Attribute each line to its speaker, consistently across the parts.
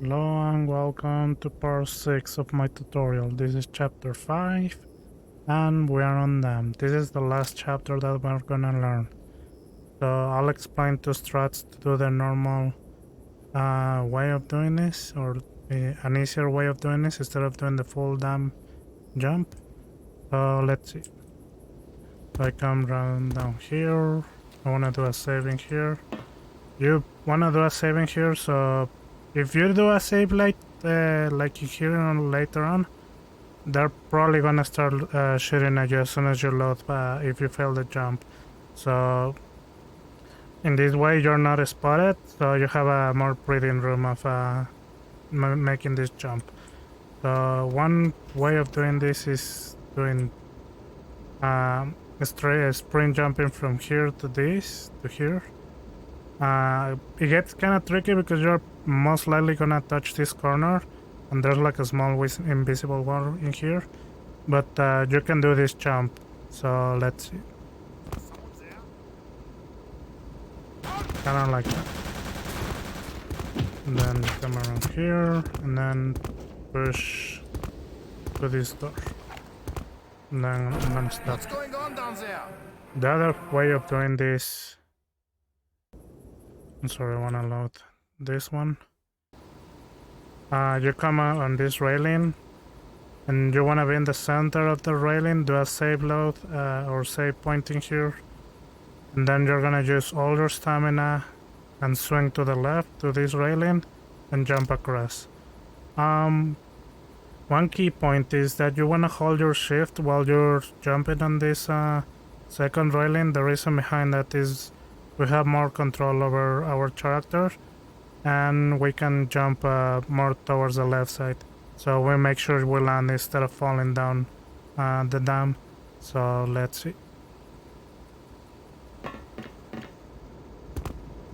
Speaker 1: Hello and welcome to part 6 of my tutorial. This is chapter 5 and we are on them. This is the last chapter that we're gonna learn. So I'll explain two strats to do the normal way of doing this, or an easier way of doing this instead of doing the full damn jump. So let's see. So I come down here. I wanna do a saving here. You wanna do a saving here, so if you do a save like you hear later on, they're probably gonna start shooting at you as soon as you load if you fail the jump. So in this way you're not spotted, so you have a more breathing room of making this jump. So one way of doing this is doing straight sprint jumping from here to this to here. It gets kind of tricky because you're most likely gonna touch this corner and there's like a small invisible wall in here, but you can do this jump. So let's see. Kind of like that. And then come around here and then push to this door. And then I'm gonna stop.
Speaker 2: What's going on down there?
Speaker 1: The other way of doing this, I'm sorry, I wanna load this one. You come out on this railing and you wanna be in the center of the railing, do a save load or save pointing here, and then you're gonna use all your stamina and swing to the left to this railing and jump across. One key point is that you wanna hold your shift while you're jumping on this second railing. The reason behind that is we have more control over our character and we can jump more towards the left side, so we make sure we land instead of falling down the dam. So let's see,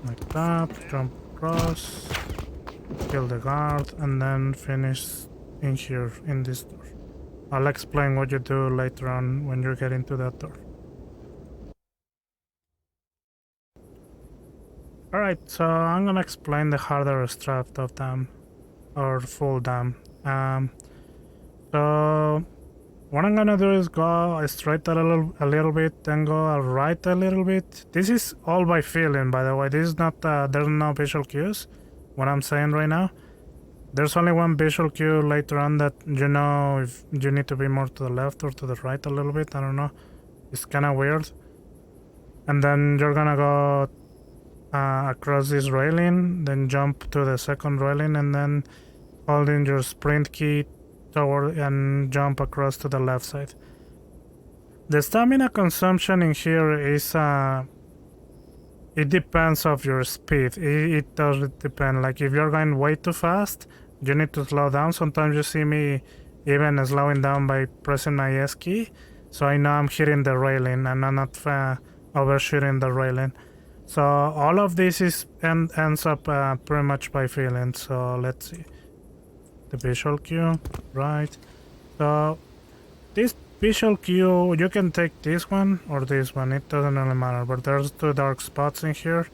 Speaker 1: like that, jump across, kill the guard, and then finish in here in this door. I'll explain what you do later on when you get into that door. Alright, so I'm gonna explain the harder strat of them, or full dam. So what I'm gonna do is go straight a little bit, then go right a little bit. This is all by feeling, by the way. This is not there's no visual cues. What I'm saying right now, there's only one visual cue later on that you know if you need to be more to the left or to the right a little bit. I don't know. It's kind of weird. And then you're gonna go across this railing, then jump to the second railing, and then holding your sprint key toward and jump across to the left side. The stamina consumption in here is it depends of your speed. It does depend. Like if you're going way too fast, you need to slow down. Sometimes you see me even slowing down by pressing my S key, so I know I'm hitting the railing and I'm not overshooting the railing. So all of this ends up pretty much by feeling. So let's see. The visual cue, right? So this visual cue, you can take this one or this one. It doesn't really matter, but there's two dark spots in here.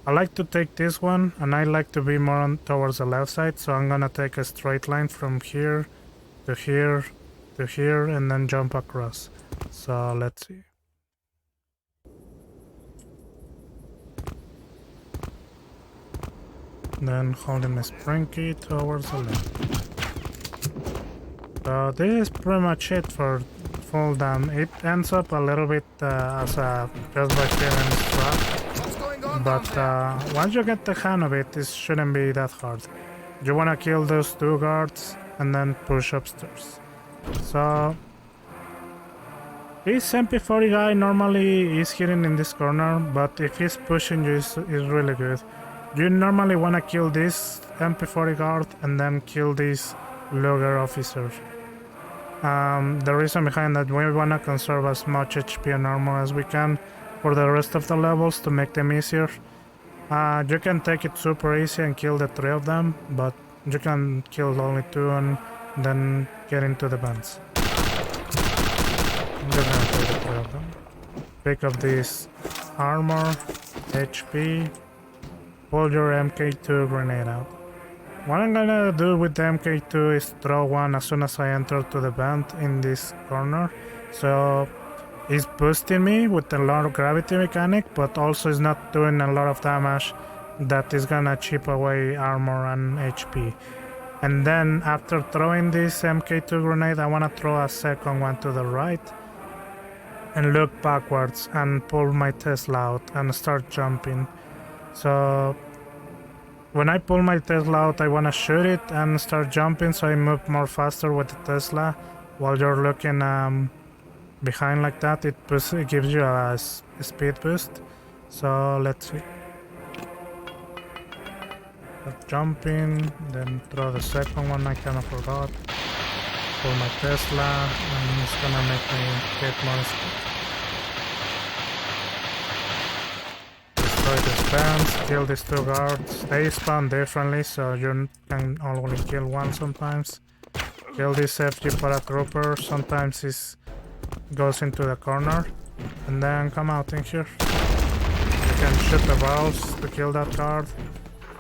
Speaker 1: I like to take this one, and I like to be more towards the left side. So I'm gonna take a straight line from here to here to here, and then jump across. So let's see. Then holding the sprint key towards the left. So this is pretty much it for full dam. It ends up a little bit as a just by feeling strat, but once you get the hang of it, this shouldn't be that hard. You wanna kill those two guards and then push upstairs. So this MP40 guy normally is hidden in this corner, but if he's pushing you, is really good. You normally want to kill this MP40 guard and then kill this lugger officer. The reason behind that, we want to conserve as much HP and armor as we can for the rest of the levels to make them easier. You can take it super easy and kill the 3 of them, but you can kill only 2 and then get into the bands. I'm just gonna take the 3 of them. Pick up this armor, HP. Pull your MK2 grenade out. What I'm gonna do with the MK2 is throw one as soon as I enter to the vent in this corner. So it's boosting me with a lot of gravity mechanic, but also is not doing a lot of damage that is gonna chip away armor and HP. And then after throwing this MK2 grenade, I wanna throw a second one to the right and look backwards and pull my Tesla out and start jumping. So when I pull my Tesla out, I wanna shoot it and start jumping so I move more faster with the Tesla while you're looking behind like that. It gives you a speed boost. So let's see. Start jumping, then throw the second one, I kinda forgot. Pull my Tesla and it's gonna make me get more speed. Destroy the spans, kill these two guards. They spawn differently, so you can only kill one sometimes. Kill this FG paratrooper, sometimes he goes into the corner. And then come out in here. You can shoot the barrels to kill that guard.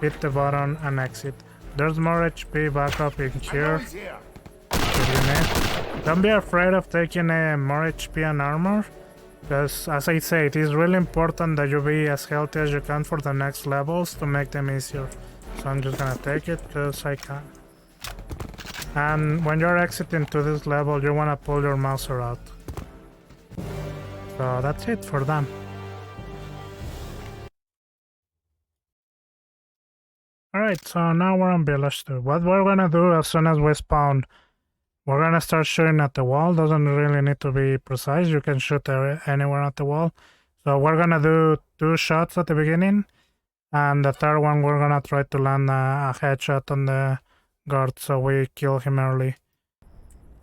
Speaker 1: Hit the button and exit. There's more HP backup in here. If you need. Don't be afraid of taking more HP and armor. Because, as I say, it is really important that you be as healthy as you can for the next levels to make them easier. So I'm just gonna take it because I can. And when you're exiting to this level, you wanna pull your Mauser out. So that's it for them. Alright, so now we're on Village 2. What we're gonna do as soon as we spawn, we're gonna start shooting at the wall. Doesn't really need to be precise. You can shoot anywhere at the wall. So we're gonna do 2 shots at the beginning. And the third one, we're gonna try to land a headshot on the guard so we kill him early.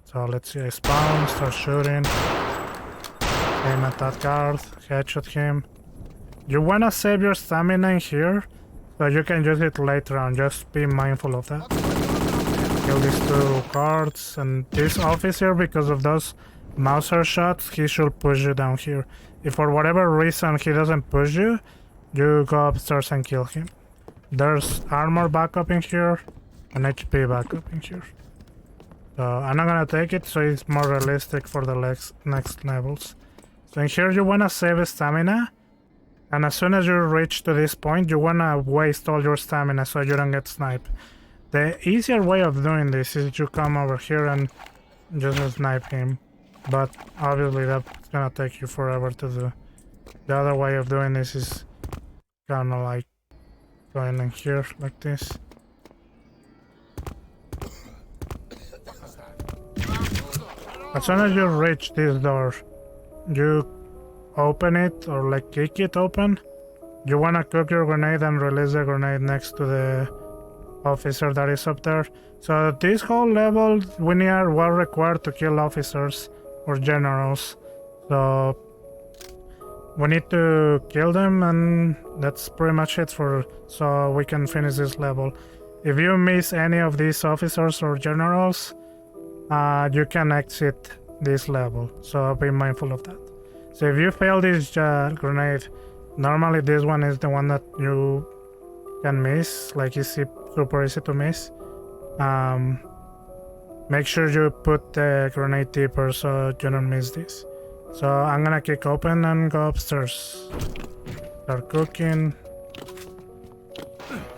Speaker 1: So let's see, I spawn, start shooting. Aim at that guard, headshot him. You wanna save your stamina in here, so you can use it later on. Just be mindful of that. Kill these 2 guards, and this officer, because of those Mauser shots, he should push you down here. If for whatever reason he doesn't push you, you go upstairs and kill him. There's armor backup in here, and HP backup in here. So I'm not gonna take it, so it's more realistic for the next levels. So in here you wanna save stamina, and as soon as you reach to this point, you wanna waste all your stamina so you don't get sniped. The easier way of doing this is you come over here and just snipe him, but obviously that's gonna take you forever to do. The other way of doing this is kinda like going in here like this. As soon as you reach this door, you open it or like kick it open. You wanna cook your grenade and release the grenade next to the officer that is up there. So this whole level we're required to kill officers or generals. So we need to kill them, and that's pretty much it so we can finish this level. If you miss any of these officers or generals, you can exit this level, so be mindful of that. So if you fail this grenade, normally this one is the one that you can miss, like it's super easy to miss. Make sure you put the grenade deeper so you don't miss this. So I'm gonna kick open and go upstairs. Start cooking.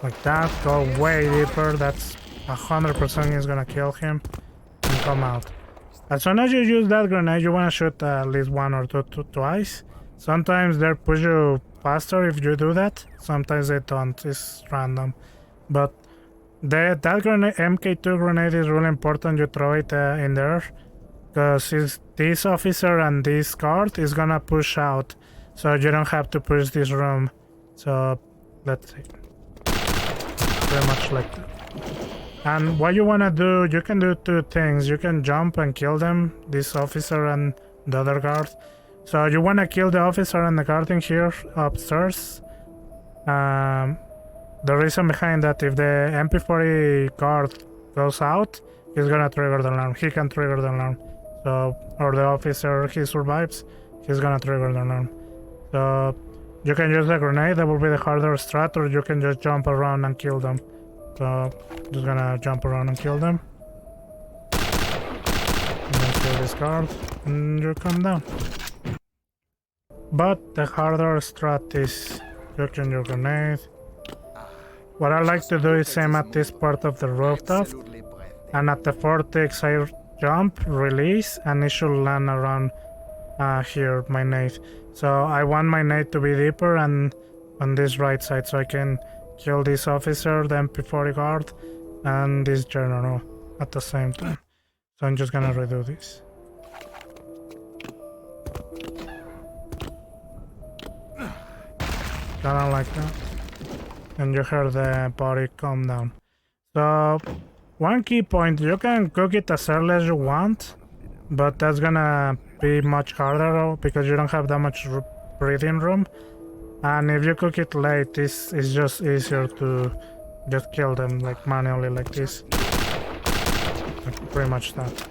Speaker 1: Like that, go way deeper, that's 100% is gonna kill him. And come out. As soon as you use that grenade, you wanna shoot at least 1 or 2 twice. Sometimes they push you faster if you do that. Sometimes they don't, it's random. But that grenade, MK2 grenade, is really important you throw it in there. Because this officer and this guard is gonna push out. So you don't have to push this room. So let's see. Pretty much like that. And what you wanna do, you can do 2 things. You can jump and kill them, this officer and the other guard. So you wanna kill the officer and the guard in here upstairs. The reason behind that, if the MP40 guard goes out, he's gonna trigger the alarm. He can trigger the alarm. So, or the officer, he survives, he's gonna trigger the alarm. So you can use the grenade, that will be the harder strat, or you can just jump around and kill them. So just gonna jump around and kill them. And then kill this guard, and you come down. But the harder strat is chucking your grenade. What I like to do is aim at this part of the rooftop, and at the vortex I jump, release, and it should land around here, my nade. So I want my nade to be deeper and on this right side, so I can kill this officer, the MP40 guard, and this general at the same time. So I'm just gonna redo this. Kinda like that. And you hear the body calm down. So one key point, you can cook it as early as you want, but that's gonna be much harder because you don't have that much breathing room. And if you cook it late, it's just easier to just kill them like manually like this. Like pretty much that.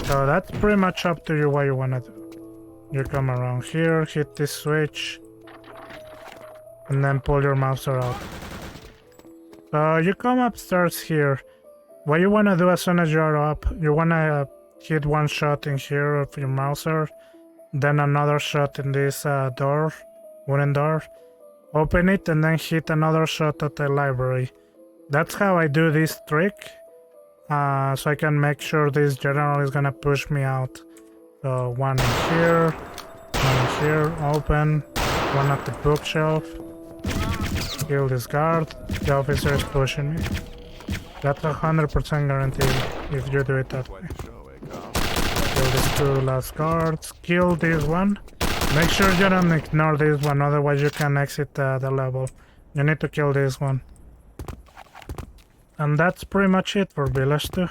Speaker 1: So that's pretty much up to you what you wanna do. You come around here, hit this switch, and then pull your mouser out. So you come upstairs here. What you wanna do as soon as you're up, you wanna hit one shot in here of your mouser, then another shot in this door, wooden door. Open it and then hit another shot at the library. That's how I do this trick, so I can make sure this general is gonna push me out. So one in here, open, one at the bookshelf, kill this guard, the officer is pushing me. That's 100% guaranteed if you do it that way. Kill these two last guards, kill this one. Make sure you don't ignore this one, otherwise you can exit the level. You need to kill this one. And that's pretty much it for Village 2.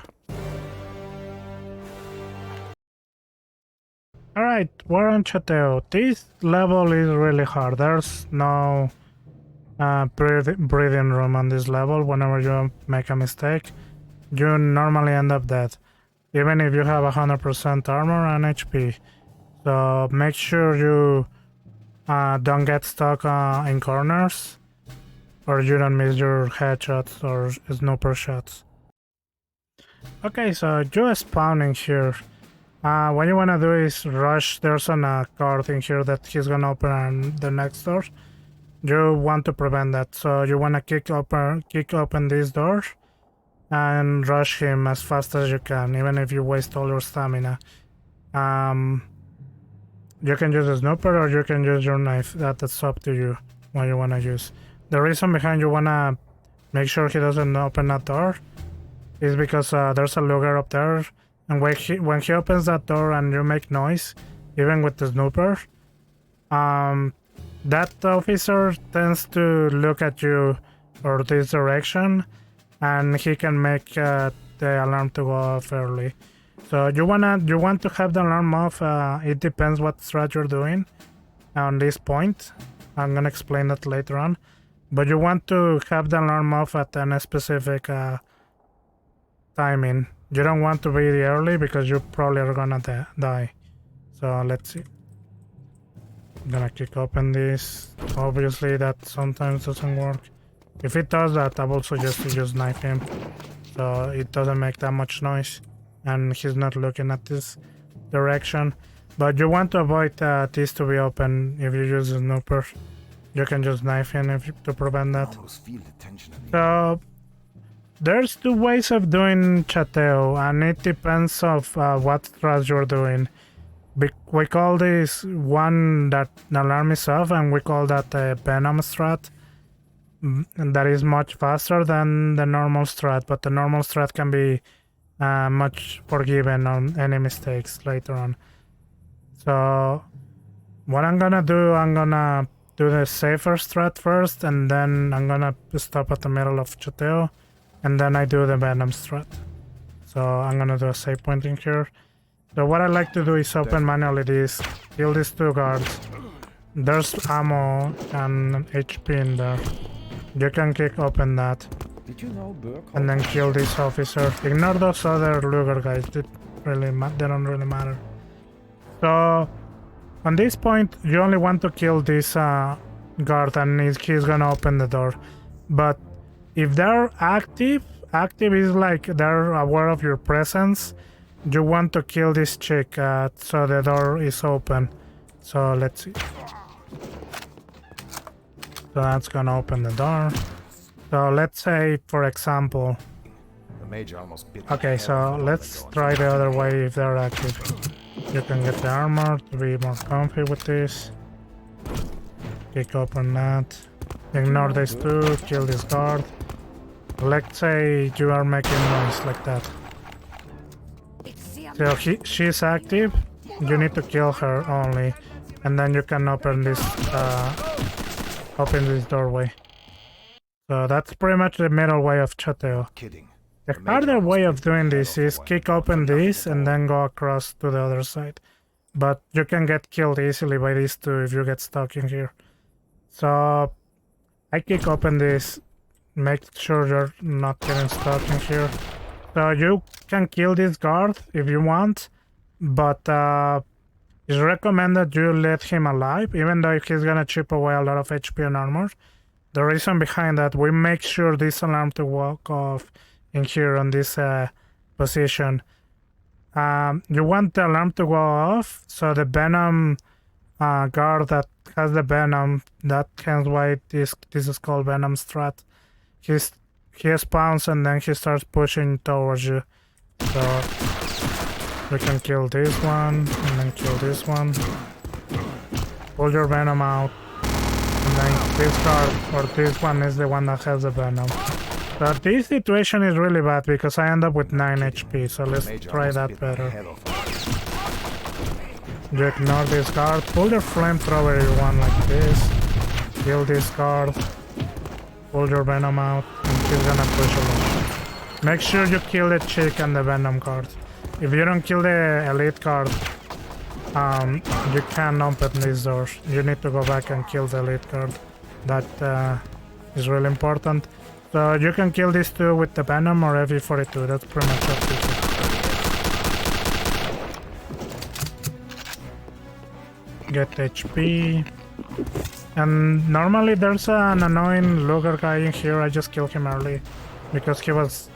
Speaker 1: Alright, we're on Chateau. This level is really hard. There's no breathing room on this level. Whenever you make a mistake, you normally end up dead, even if you have 100% armor and HP. So make sure you don't get stuck in corners, or you don't miss your headshots or sniper shots. Okay, so you're spawning here. What you wanna do is rush. There's a card in here that he's gonna open on the next door. You want to prevent that, so you wanna kick open this door and rush him as fast as you can, even if you waste all your stamina. You can use a sniper or you can use your knife. That's up to you what you wanna use. The reason behind you wanna make sure he doesn't open that door is because there's a lugger up there, and when he opens that door and you make noise, even with the sniper, that officer tends to look at you or this direction, and he can make the alarm to go off early. So you want to have the alarm off. It depends what strat you're doing on this point. I'm gonna explain that later on. But you want to have the alarm off at a specific timing. You don't want to be early because you probably are gonna die. So let's see. I'm gonna kick open this. Obviously that sometimes doesn't work. If it does that, I will suggest you just knife him, so it doesn't make that much noise and he's not looking at this direction. But you want to avoid this to be open. If you use a sniper, you can just knife him to prevent that. So there's two ways of doing Chateau, and it depends of what strat you're doing. We call this one that the alarm is off, and we call that a Venom Strat. And that is much faster than the normal strat, but the normal strat can be much forgiven on any mistakes later on. So what I'm gonna do the safer strat first, and then I'm gonna stop at the middle of Chateau, and then I do the Venom Strat. So I'm gonna do a save point in here. So what I like to do is open manually this, kill these two guards. There's ammo and HP in there. You can kick open that.
Speaker 2: Did you know
Speaker 1: and then kill this officer. Ignore those other lugger guys. They don't really matter. So on this point, you only want to kill this guard, and he's gonna open the door. But if they're active is like they're aware of your presence. You want to kill this chick so the door is open. So let's see. So that's gonna open the door. So let's say, for example,
Speaker 2: The major almost bit
Speaker 1: okay, so let's try the other way if they're active. You can get the armor to be more comfy with this. Kick open that. Ignore these two, kill this guard. Let's say you are making noise like that. So she's active, you need to kill her only. And then you can open this doorway. So that's pretty much the middle way of Chateau.
Speaker 2: kidding.
Speaker 1: The harder way of doing this is kick open this and then go across to the other side. But you can get killed easily by these two if you get stuck in here. So I kick open this, make sure you're not getting stuck in here. So you can kill this guard if you want, but it's recommended you let him alive, even though he's gonna chip away a lot of HP and armor. The reason behind that, we make sure this alarm to walk off in here on this position. You want the alarm to go off, so the Venom guard that has the Venom, hence why this is called Venom Strat. He spawns and then he starts pushing towards you. So we can kill this one and then kill this one. Pull your Venom out. And then this guard or this one is the one that has the Venom. But this situation is really bad because I end up with 9 HP, so let's try that better. You ignore this guard, pull your flamethrower if you want like this. Kill this guard. Pull your Venom out, and she's gonna push a lot. Make sure you kill the chick and the Venom guard. If you don't kill the elite guard, you can't open these doors. You need to go back and kill the elite guard. That is really important. So you can kill these two with the Venom or FV42. That's pretty much up to you. Get HP. And normally there's an annoying Luger guy in here. I just killed him early because he was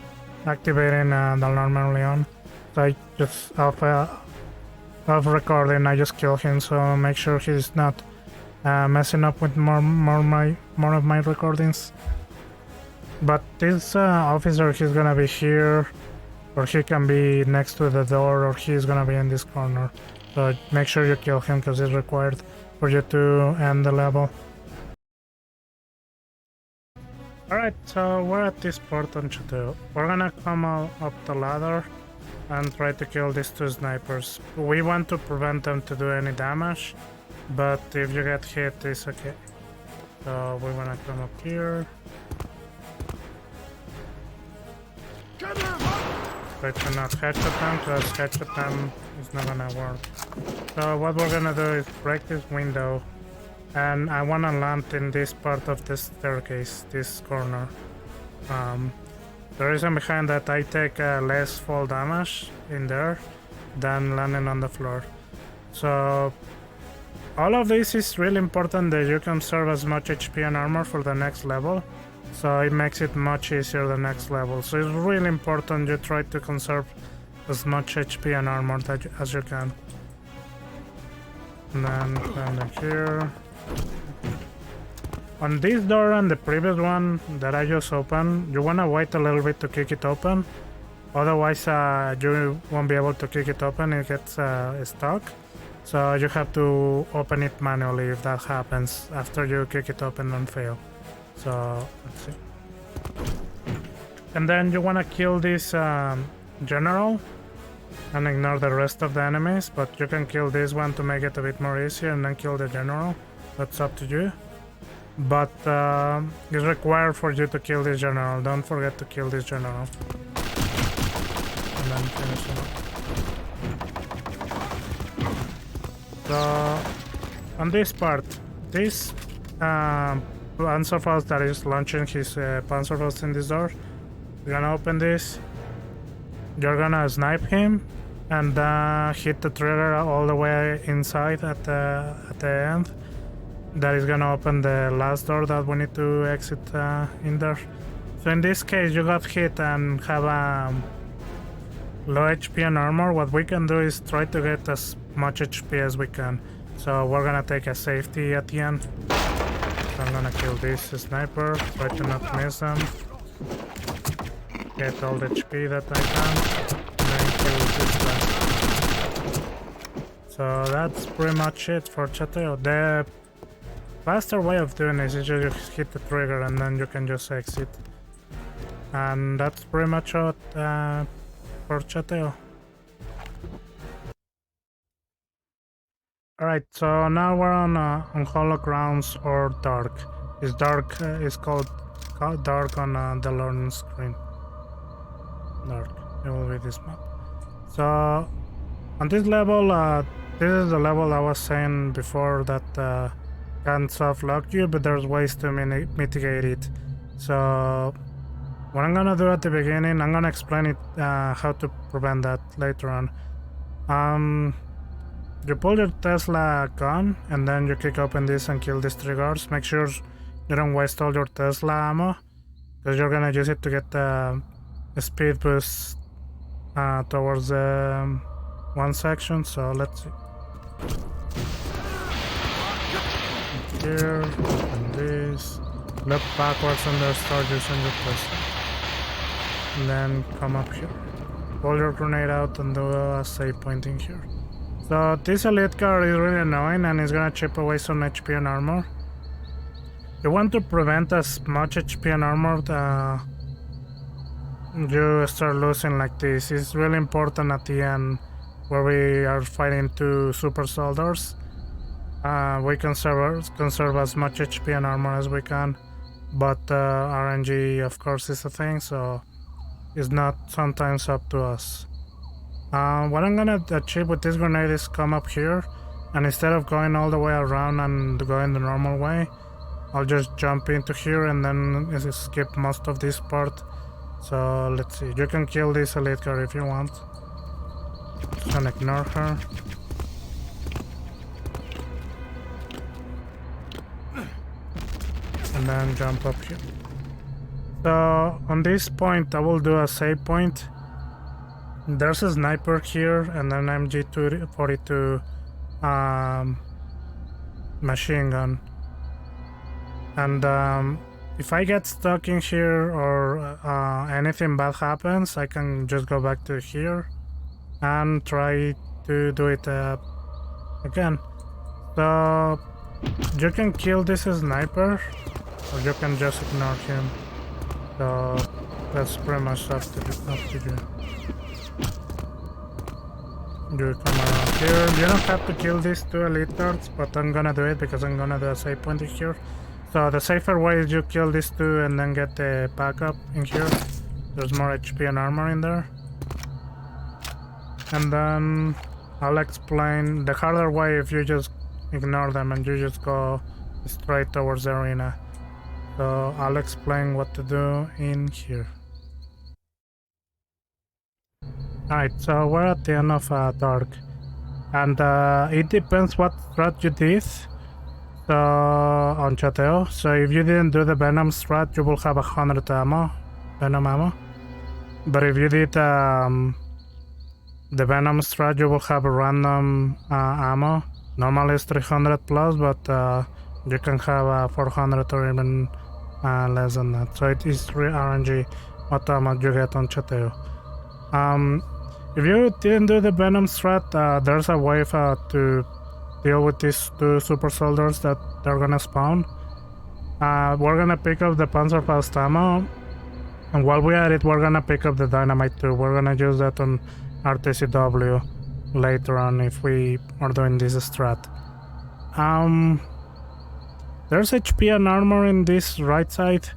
Speaker 1: activating the alarm early on. So I just off recording, I just killed him. So make sure he's not messing up with more of my recordings. But this officer, he's gonna be here, or he can be next to the door, or he's gonna be in this corner. So make sure you kill him because it's required for you to end the level. Alright, so we're at this port on Chateau. We're gonna come up the ladder and try to kill these two snipers. We want to prevent them to do any damage, but if you get hit, it's okay. So we're gonna come up here. Try to not headshot them, because headshot them is not gonna work. So what we're gonna do is break this window, and I wanna land in this part of the staircase, this corner. The reason behind that, I take less fall damage in there than landing on the floor. So all of this is really important that you conserve as much HP and armor for the next level. So it makes it much easier the next level. So it's really important you try to conserve as much HP and armor as you can. And then land here. On this door and the previous one that I just opened, you wanna wait a little bit to kick it open. Otherwise you won't be able to kick it open, it gets stuck. So you have to open it manually if that happens after you kick it open and fail. So let's see. And then you wanna kill this general and ignore the rest of the enemies, but you can kill this one to make it a bit more easier and then kill the general. That's up to you. But it's required for you to kill this general. Don't forget to kill this general. And then finish him up. So on this part, this Panzerfaust that is launching his Panzerfaust in this door, you're gonna open this, you're gonna snipe him and hit the trigger all the way inside at the end. That is gonna open the last door that we need to exit in there. So in this case, you got hit and have low HP and armor. What we can do is try to get as much HP as we can. So we're gonna take a safety at the end. So I'm gonna kill this sniper, try to not miss him. Get all the HP that I can, and then kill this guy. So that's pretty much it for Chateau. The faster way of doing this is just hit the trigger and then you can just exit. And that's pretty much it for Chateau. Alright, so now we're on Hollow Grounds or Dark. It's dark. It's called Dark on the learning screen. Dark. It will be this map. So on this level, this is the level I was saying before that can soft lock you, but there's ways to mitigate it. So what I'm gonna do at the beginning, I'm gonna explain it how to prevent that later on. You pull your Tesla gun and then you kick open this and kill these 3 guards. Make sure you don't waste all your Tesla ammo, because you're gonna use it to get a speed boost towards one section. So let's see. Here and this. Look backwards and then start using your Tesla. And then come up here. Pull your grenade out and do a save pointing here. So this elite guard is really annoying and it's gonna chip away some HP and armor. You want to prevent as much HP and armor that you start losing like this. It's really important at the end where we are fighting 2 super soldiers. We conserve as much HP and armor as we can, but RNG of course is a thing, so it's not sometimes up to us. What I'm gonna achieve with this grenade is come up here, and instead of going all the way around and going the normal way, I'll just jump into here and then skip most of this part. So let's see, you can kill this elite guard if you want. Just gonna ignore her. And then jump up here. So on this point I will do a save point. There's a sniper here and an MG42 machine gun. And if I get stuck in here or anything bad happens, I can just go back to here and try to do it again. So you can kill this sniper or you can just ignore him. So that's pretty much up to you. You come around here. You don't have to kill these 2 elite guards, but I'm gonna do it because I'm gonna do a save point here. So the safer way is you kill these 2 and then get the backup in here. There's more HP and armor in there. And then I'll explain the harder way if you just ignore them and you just go straight towards the arena. So I'll explain what to do in here. Alright, so we're at the end of Dark, and it depends what strat you did on Chateau. So if you didn't do the Venom Strat, you will have 100 Venom ammo. But if you did the Venom Strat, you will have a random ammo. Normally it's 300 plus, but you can have 400 or even less than that. So it is free RNG what ammo you get on Chateau. If you didn't do the Venom Strat, there's a way to deal with these 2 super soldiers that they're gonna spawn. We're gonna pick up the Panzerfaust ammo, and while we're at it, we're gonna pick up the dynamite too. We're gonna use that on rtcw later on if we are doing this strat. There's HP and armor in this right side,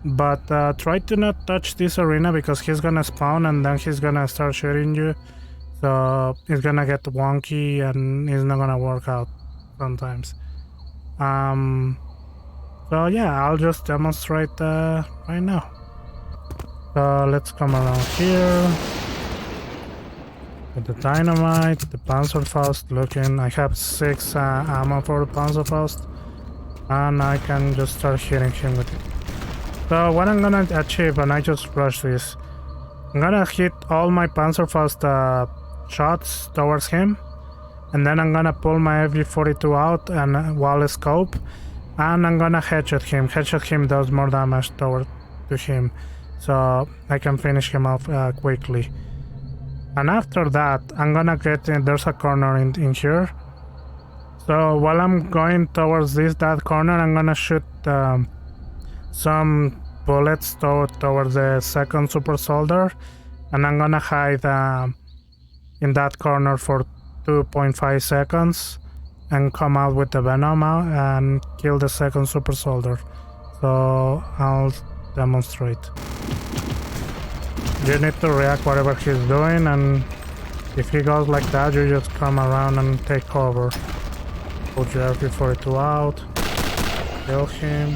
Speaker 1: but try to not touch this arena because he's gonna spawn and then he's gonna start shooting you. So it's gonna get wonky and it's not gonna work out sometimes. So yeah, I'll just demonstrate right now. So let's come around here with the dynamite, the Panzerfaust looking. I have 6 ammo for the Panzerfaust, and I can just start hitting him with it. So what I'm gonna achieve, and I just rush this, I'm gonna hit all my Panzerfaust shots towards him, and then I'm gonna pull my FG42 out and wall scope, and I'm gonna headshot him. Headshot him does more damage to him, so I can finish him off quickly. And after that, I'm gonna get in, there's a corner in here. So while I'm going towards that corner, I'm gonna shoot some bullets towards the second super soldier, and I'm gonna hide in that corner for 2.5 seconds and come out with the Venom and kill the second super soldier. So I'll demonstrate. You need to react whatever he's doing, and if he goes like that, you just come around and take cover. Put your RP42 out, kill him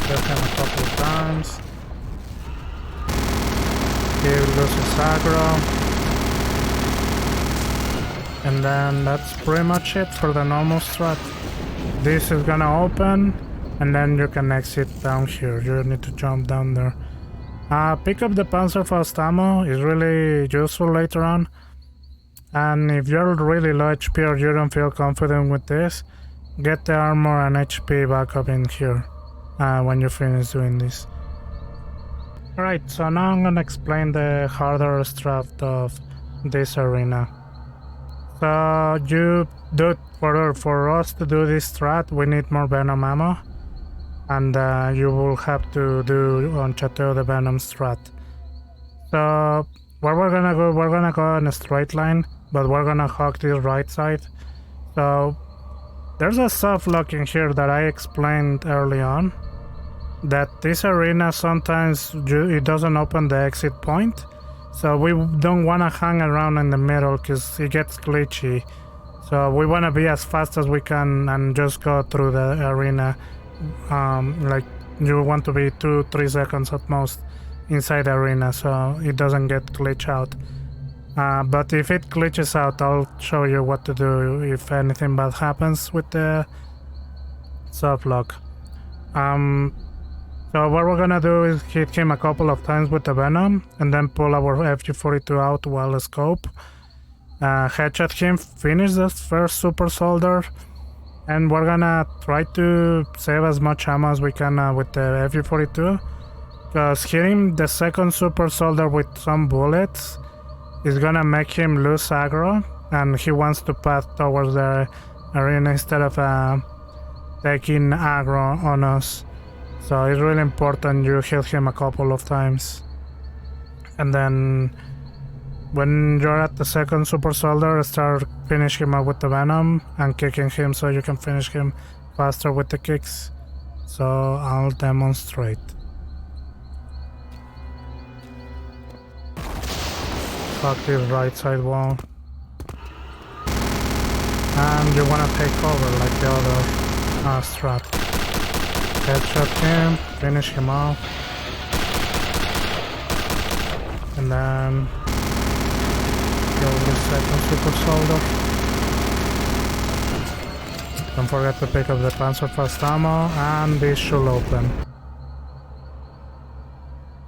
Speaker 1: a couple of times. He loses aggro. And then that's pretty much it for the normal strat. This is gonna open, and then you can exit down here. You need to jump down there. Pick up the Panzerfaust ammo, is really useful later on. And if you're really low HP or you don't feel confident with this, get the armor and HP back up in here when you finish doing this. Alright, so now I'm gonna explain the harder strat of this arena. So for us to do this strat, we need more Venom ammo, and you will have to do on Chateau the Venom Strat. So where we're gonna go in a straight line, but we're gonna hug this right side. So there's a soft lock in here that I explained early on, that this arena sometimes it doesn't open the exit point. So we don't want to hang around in the middle because it gets glitchy. So we want to be as fast as we can and just go through the arena. Like you want to be 2-3 seconds at most inside the arena, so it doesn't get glitched out. But if it glitches out, I'll show you what to do if anything bad happens with the soft lock. So what we're gonna do is hit him a couple of times with the Venom, and then pull our FG42 out while scope. Headshot him, finish the first super soldier, and we're gonna try to save as much ammo as we can with the FG42, because hitting the second super soldier with some bullets is gonna make him lose aggro, and he wants to pass towards the arena instead of taking aggro on us. So it's really important you hit him a couple of times. And then when you're at the second super soldier, start finishing him up with the Venom and kicking him so you can finish him faster with the kicks. So I'll demonstrate. Fuck this right side wall. And you wanna take cover like the other strat. Headshot him, finish him off, and then kill the second super soldier. Don't forget to pick up the Panzerfaust ammo, and this should open.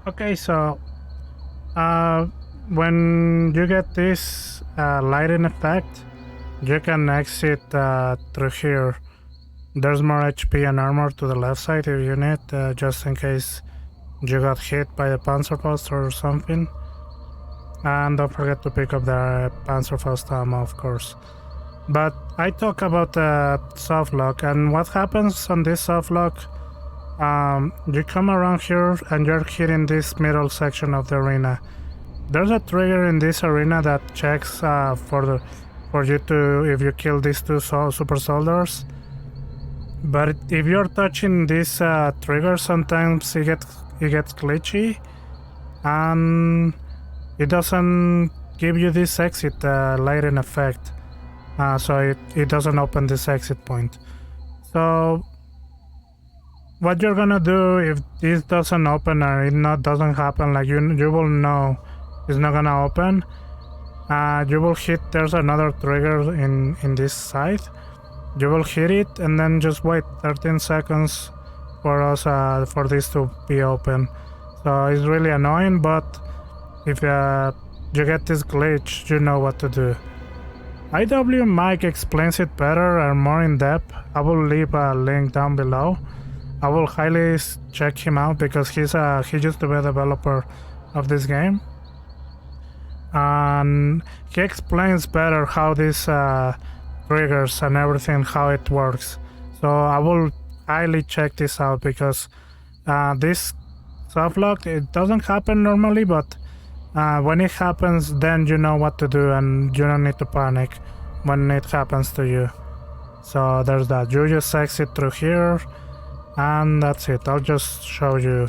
Speaker 1: Okay, so when you get this lighting effect, you can exit through here. There's more HP and armor to the left side if you need, just in case you got hit by the Panzerfaust or something. And don't forget to pick up the Panzerfaust ammo, of course. But I talk about the soft lock, and what happens on this soft lock, you come around here and you're hitting this middle section of the arena. There's a trigger in this arena that checks for you to, if you kill these two super soldiers. But if you're touching this trigger, sometimes it gets glitchy, and it doesn't give you this exit lighting effect. So it doesn't open this exit point. So what you're gonna do if this doesn't open or it doesn't happen, like you will know it's not gonna open. You will hit, there's another trigger in this side. You will hit it and then just wait 13 seconds for us for this to be open. So it's really annoying, but if you get this glitch, you know what to do. IW Mike explains it better and more in depth. I will leave a link down below. I will highly check him out because he used to be a developer of this game, and he explains better how these triggers and everything, how it works. So I will highly check this out because this softlock, it doesn't happen normally, but when it happens, then you know what to do and you don't need to panic when it happens to you. So there's that. You just exit through here and that's it. I'll just show you.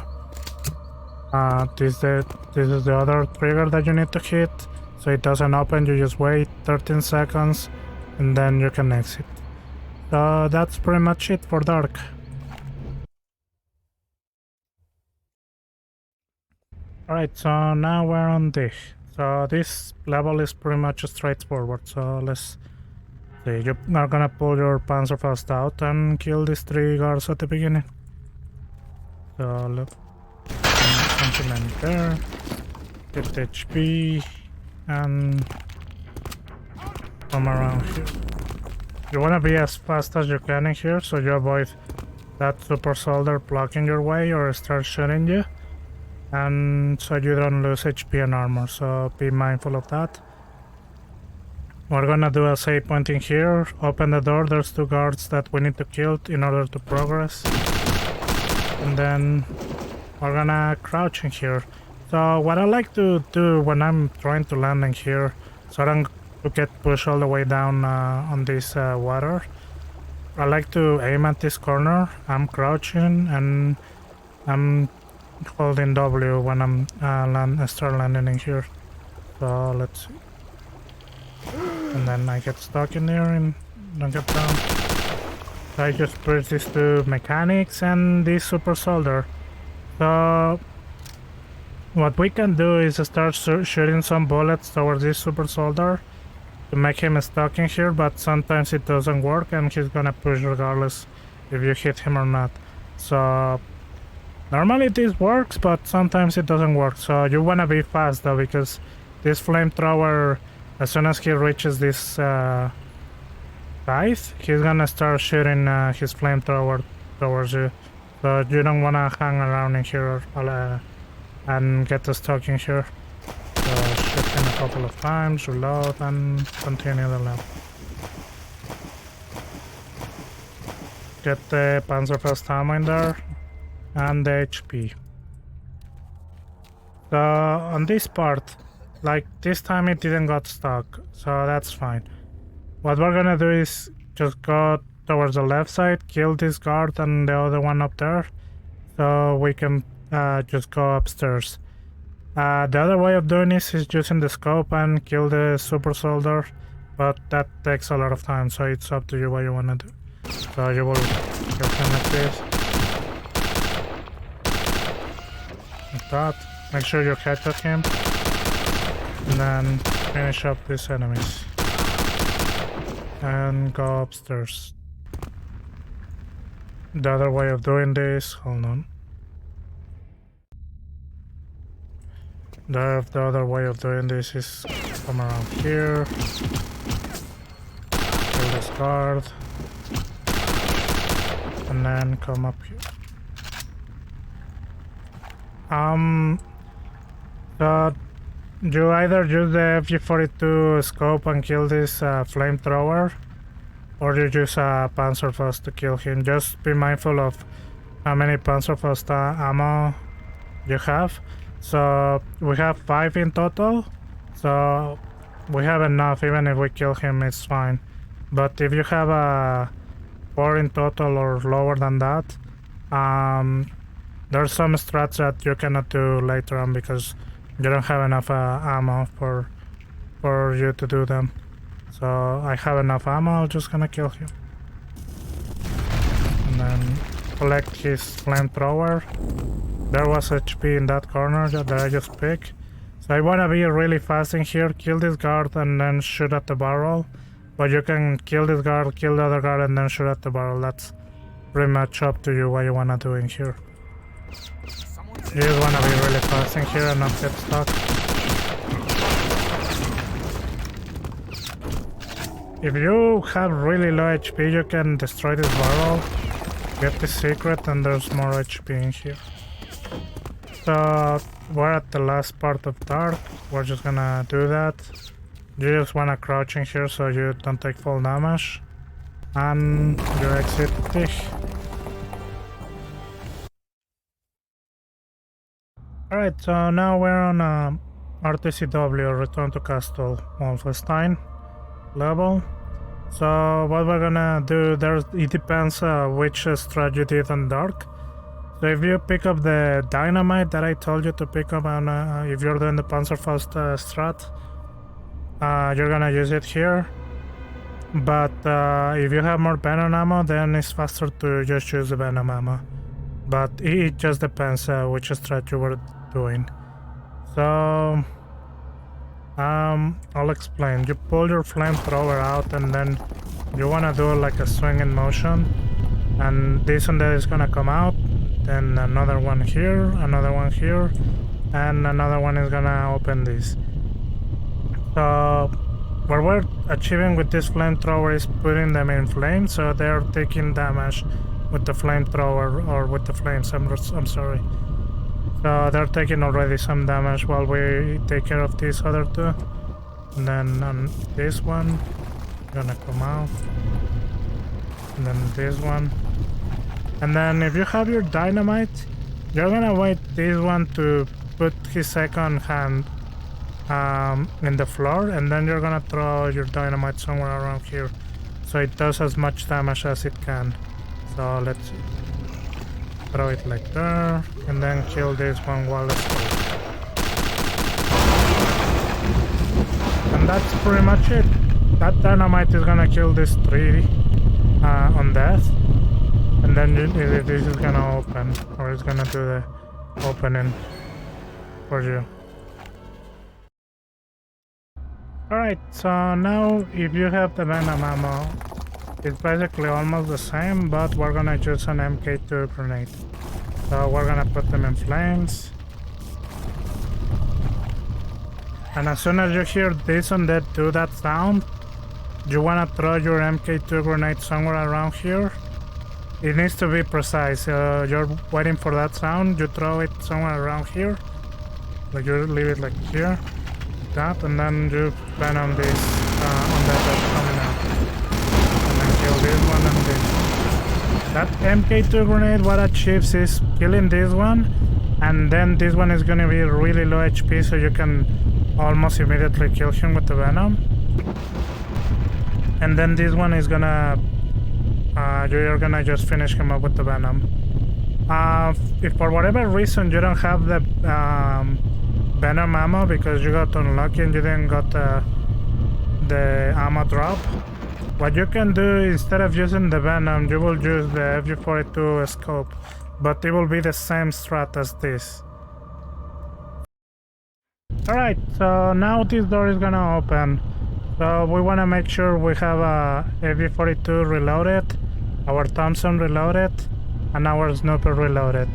Speaker 1: This is the other trigger that you need to hit. So it doesn't open, you just wait 13 seconds and then you can exit. So that's pretty much it for dark. Alright, so now we're on this. So this level is pretty much straightforward. So let's see. You're not gonna pull your Panzerfaust out and kill these 3 guards at the beginning. So look, compliment there, get HP, and come around here. You wanna be as fast as you can in here so you avoid that super soldier blocking your way or start shooting you, and so you don't lose HP and armor, so be mindful of that. We're gonna do a save point in here, open the door, there's 2 guards that we need to kill in order to progress, and then we're gonna crouch in here. So what I like to do when I'm trying to land in here, so I don't get pushed all the way down on this water, I like to aim at this corner. I'm crouching and I'm holding W when I'm start landing in here. So let's see. And then I get stuck in there and don't get down. So I just push these 2 mechanics and this super soldier. So what we can do is start shooting some bullets towards this super soldier to make him stuck in here, but sometimes it doesn't work and he's gonna push regardless if you hit him or not. So normally this works, but sometimes it doesn't work. So you wanna be fast though, because this flamethrower, as soon as he reaches this height, he's gonna start shooting his flamethrower towards you. So you don't wanna hang around in here and get stuck in here. So shoot him a couple of times, reload, and continue the level. Get the Panzerfaust ammo in there and the HP. So on this part, like this time it didn't got stuck, so that's fine. What we're gonna do is just go towards the left side, kill this guard and the other one up there, so we can just go upstairs. The other way of doing this is using the scope and kill the super soldier, but that takes a lot of time, so it's up to you what you wanna do. So you will kill him like this. Like that. Make sure you headshot him. And then finish up these enemies. And go upstairs. The other way of doing this, hold on. The other way of doing this is come around here. Kill this guard. And then come up here. So you either use the FG-42 scope and kill this flamethrower, or you use a Panzerfaust to kill him. Just be mindful of how many Panzerfaust ammo you have. So we have 5 in total, so we have enough. Even if we kill him, it's fine. But if you have a 4 in total or lower than that, there's some strats that you cannot do later on because you don't have enough ammo for you to do them. So I have enough ammo, I'm just gonna kill him. And then collect his flamethrower. There was HP in that corner that I just picked. So I wanna be really fast in here, kill this guard and then shoot at the barrel. But you can kill this guard, kill the other guard and then shoot at the barrel. That's pretty much up to you what you wanna do in here. You just wanna be really fast in here and not get stuck. If you have really low HP, you can destroy this barrel, get the secret, and there's more HP in here. So we're at the last part of dark. We're just gonna do that. You just wanna crouch in here so you don't take full damage. And you exit the... Alright, so now we're on rtcw, Return to Castle Wolfenstein level. So what we're gonna do, it depends which strat you did on dark. So if you pick up the dynamite that I told you to pick up on, if you're doing the Panzerfaust strat, you're gonna use it here. But if you have more Venom ammo, then it's faster to just use the Venom ammo. But it just depends which strat you were doing. So I'll explain. You pull your flamethrower out and then you wanna do like a swinging motion, and this one that is gonna come out, then another one here, another one here, and another one is gonna open this. So what we're achieving with this flamethrower is putting them in flames, so they're taking damage with the flamethrower, or with the flames, I'm sorry. So they're taking already some damage while we take care of these other two. And then on this one, gonna come out. And then this one. And then if you have your dynamite, you're gonna wait this one to put his second hand in the floor, and then you're gonna throw your dynamite somewhere around here so it does as much damage as it can. So let's see. Throw it like there, and then kill this one while it's cold. And that's pretty much it. That dynamite is gonna kill this three on death, and then this is gonna open, or it's gonna do the opening for you. Alright, so now if you have the Venom ammo, it's basically almost the same, but we're gonna use an MK2 grenade. So we're gonna put them in flames. And as soon as you hear this and that do that sound, you wanna throw your MK2 grenade somewhere around here. It needs to be precise. You're waiting for that sound, you throw it somewhere around here. Like you leave it like here. That, and then you plan on this, on that's coming out. Kill this one and this. That MK2 grenade, what it achieves is killing this one, and then this one is gonna be really low HP, so you can almost immediately kill him with the Venom. And then this one is gonna, you're gonna just finish him up with the Venom. If for whatever reason you don't have the Venom ammo because you got unlucky and you didn't got the ammo drop, what you can do, instead of using the Venom, you will use the FG42 scope, but it will be the same strat as this. Alright, so now this door is gonna open. So we wanna make sure we have a FG42 reloaded, our Thompson reloaded, and our Snooper reloaded.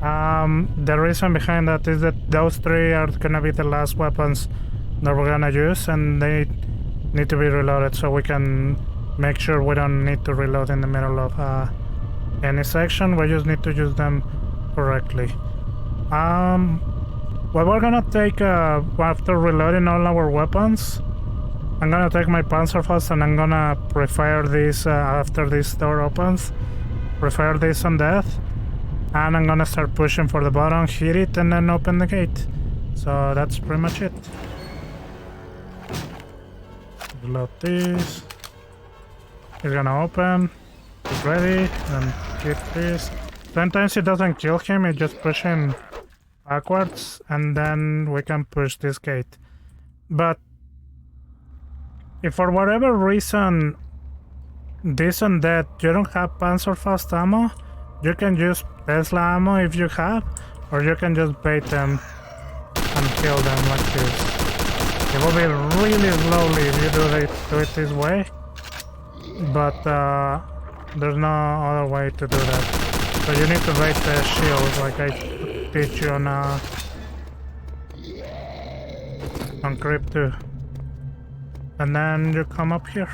Speaker 1: The reason behind that is that those three are gonna be the last weapons that we're gonna use, and they need to be reloaded so we can make sure we don't need to reload in the middle of any section. We just need to use them correctly. What we're gonna take after reloading all our weapons, I'm gonna take my Panzerfaust and I'm gonna prefire this after this door opens. Prefire this on death, and I'm gonna start pushing for the button, hit it, and then open the gate. So that's pretty much it. Reload this. It's gonna open. Get ready and hit this. Sometimes it doesn't kill him, it just pushes him backwards, and then we can push this gate. But if for whatever reason this and that you don't have Panzerfaust ammo, you can use Tesla ammo if you have, or you can just bait them and kill them like this. It will be really slowly if you do it this way, but There's no other way to do that. So you need to raise the shield like I teach you on Creep 2. And then you come up here.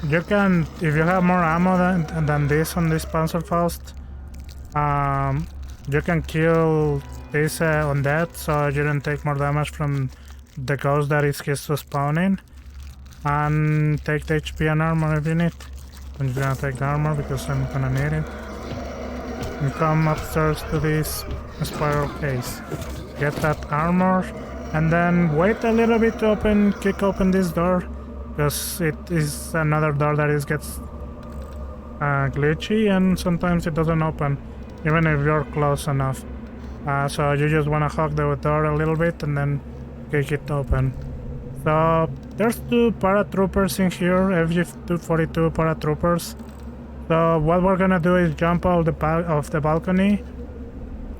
Speaker 1: You can, if you have more ammo than this on this Panzerfaust, you can kill this undead so you don't take more damage from the ghost that is used to spawning. And take the HP and armor if you need. I'm just gonna take the armor because I'm gonna need it. And come upstairs to this spiral case. Get that armor and then wait a little bit to kick open this door. Because it is another door that gets glitchy and sometimes it doesn't open. Even if you're close enough. So you just wanna hug the door a little bit and then kick it open. So there's 2 paratroopers in here, FG-242 paratroopers. So what we're gonna do is jump off the balcony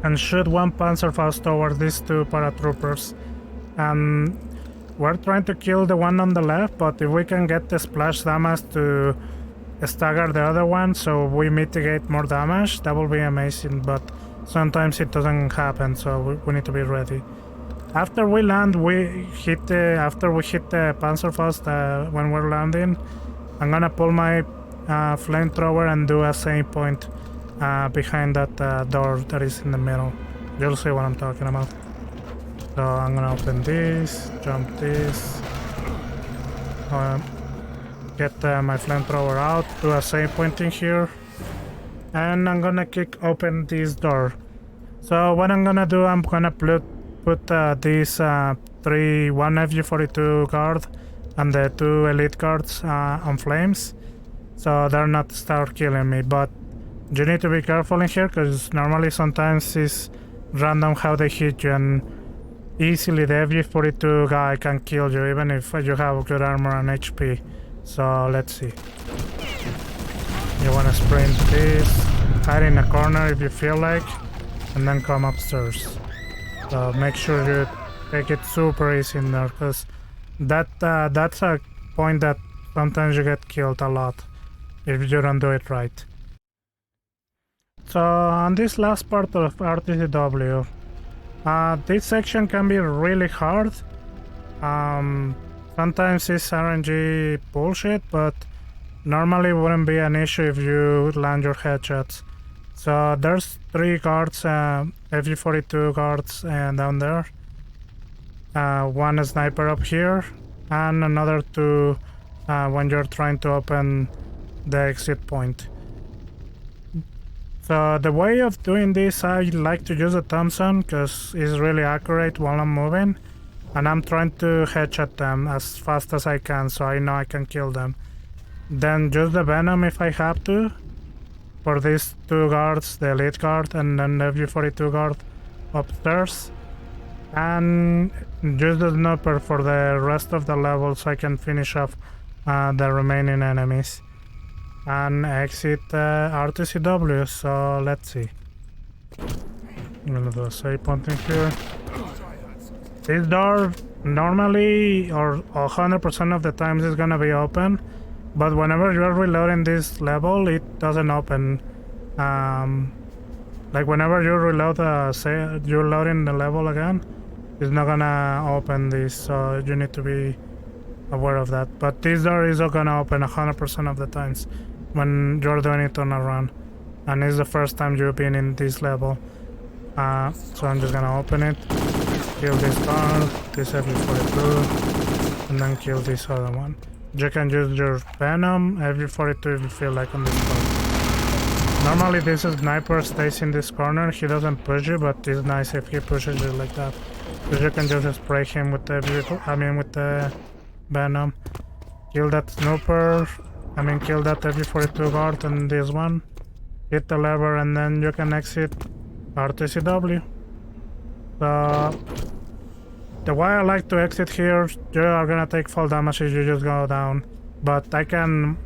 Speaker 1: and shoot one Panzerfaust towards these 2 paratroopers. And we're trying to kill the one on the left, but if we can get the splash damage to stagger the other one so we mitigate more damage, that will be amazing, but sometimes it doesn't happen, so we need to be ready. After we land, after we hit the Panzerfaust when we're landing, I'm gonna pull my flamethrower and do a save point behind that door that is in the middle. You'll see what I'm talking about. So I'm gonna open this, jump this, get my flamethrower out, do a save point in here, and I'm gonna kick open this door. So what I'm gonna do, I'm gonna put these 1 FG-42 guard and the 2 elite guards on flames, so they're not start killing me. But you need to be careful in here because normally sometimes it's random how they hit you, and easily the FG-42 guy can kill you even if you have good armor and HP. So let's see. You wanna sprint this, hide in a corner if you feel like, and then come upstairs. So make sure you take it super easy in there, because that's a point that sometimes you get killed a lot if you don't do it right. So on this last part of RTCW, this section can be really hard. Sometimes it's RNG bullshit, but normally wouldn't be an issue if you land your headshots. So there's 3 guards, FG-42 guards down there. 1 sniper up here, and another 2 when you're trying to open the exit point. So the way of doing this, I like to use a Thompson because it's really accurate while I'm moving, and I'm trying to headshot them as fast as I can so I know I can kill them. Then use the Venom if I have to for these 2 guards, the elite guard and then the FG-42 guard upstairs, and use the sniper for the rest of the level so I can finish off the remaining enemies and exit RTCW. So let's see. I'm gonna do a save point in here. This door normally or 100% of the times is gonna be open, but whenever you're reloading this level, it doesn't open. Like whenever you reload, you're loading the level again, it's not gonna open this, so you need to be aware of that. But this door is gonna open 100% of the times when you're doing it on a run, and it's the first time you've been in this level. So I'm just gonna open it, kill this guard, this FG-42, and then kill this other one. You can use your Venom, FG-42 if you feel like on this part. Normally this sniper stays in this corner, he doesn't push you, but it's nice if he pushes you like that. Because you can just spray him with the Venom. Kill that sniper, kill that FG-42 guard and this one. Hit the lever and then you can exit RTCW. So the way I like to exit here, you are gonna take fall damage if you just go down, but I can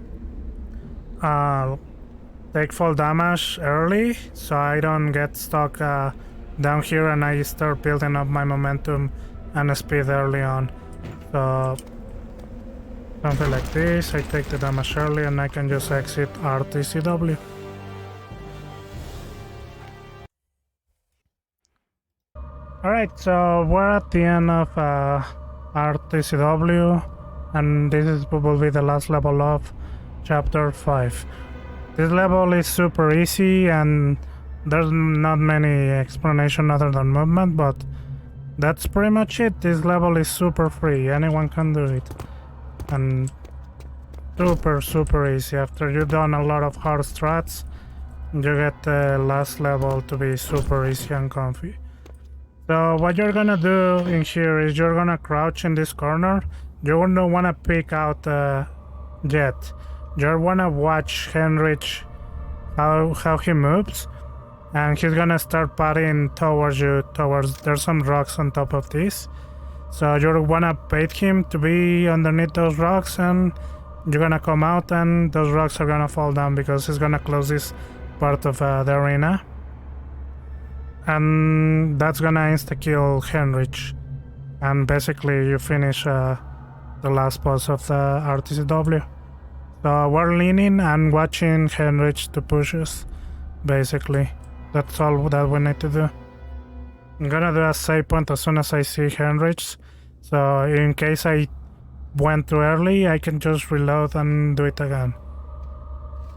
Speaker 1: take fall damage early so I don't get stuck down here and I start building up my momentum and speed early on. So Something like this, I take the damage early and I can just exit rtcw. Alright, so we're at the end of rtcw, and will be the last level of chapter 5. This level is super easy and there's not many explanation other than movement, but that's pretty much it. This level is super free, anyone can do it. And super easy. After you've done a lot of hard strats, you get the last level to be super easy and comfy. So what you're gonna do in here is you're gonna crouch in this corner. You don't wanna peek out yet. You wanna watch Heinrich, how he moves, and he's gonna start padding towards you. There's some rocks on top of this, so you wanna bait him to be underneath those rocks, and you're gonna come out and those rocks are gonna fall down because he's gonna close this part of the arena, and that's gonna insta-kill Heinrich, and basically you finish the last boss of the rtcw. So we're leaning and watching Heinrich to push us, basically. That's all that we need to do. I'm gonna do a save point as soon as I see Heinrich, so in case I went too early, I can just reload and do it again.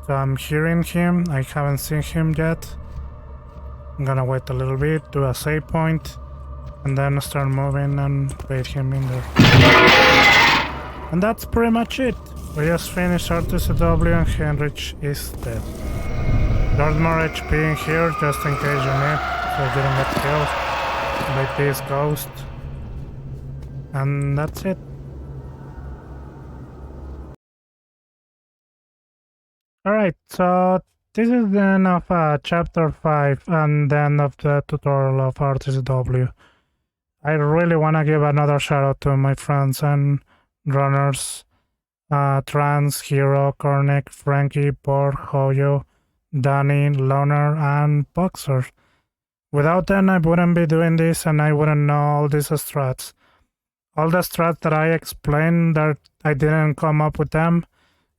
Speaker 1: So I'm hearing him, I haven't seen him yet. I'm gonna wait a little bit, do a save point, and then start moving and bait him in there. And that's pretty much it. We just finished rtcw and Heinrich is dead. There's more HP in here just in case you need, so you don't get killed by this ghost. And that's it. Alright, so this is the end of chapter 5 and the end of the tutorial of rtcw. I really want to give another shout out to my friends and runners, Trans, Hero, Kornik, Frankie, Borg, Hoyo, Danny, Loner, and Boxer. Without them, I wouldn't be doing this and I wouldn't know all these strats. All the strats that I explained that I didn't come up with them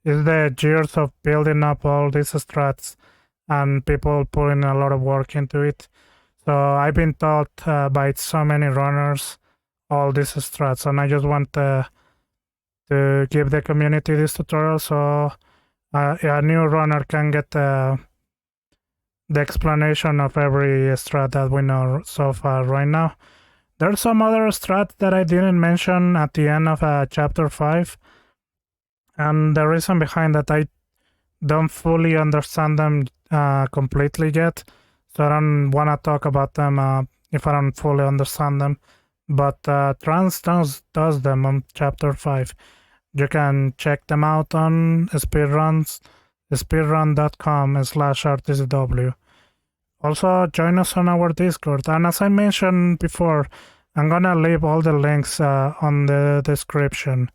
Speaker 1: is the years of building up all these strats and people putting a lot of work into it. So I've been taught by so many runners all these strats, and I just want to give the community this tutorial so a new runner can get the explanation of every strat that we know so far right now. There's some other strats that I didn't mention at the end of chapter 5, and the reason behind that, I don't fully understand them completely yet, so I don't want to talk about them if I don't fully understand them. But Trans does them on chapter 5. You can check them out on speedrun.com/rtcw. Also, join us on our Discord. And as I mentioned before, I'm gonna leave all the links on the description.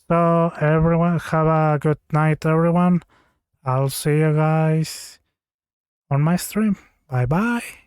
Speaker 1: So everyone, have a good night, everyone. I'll see you guys on my stream. Bye bye.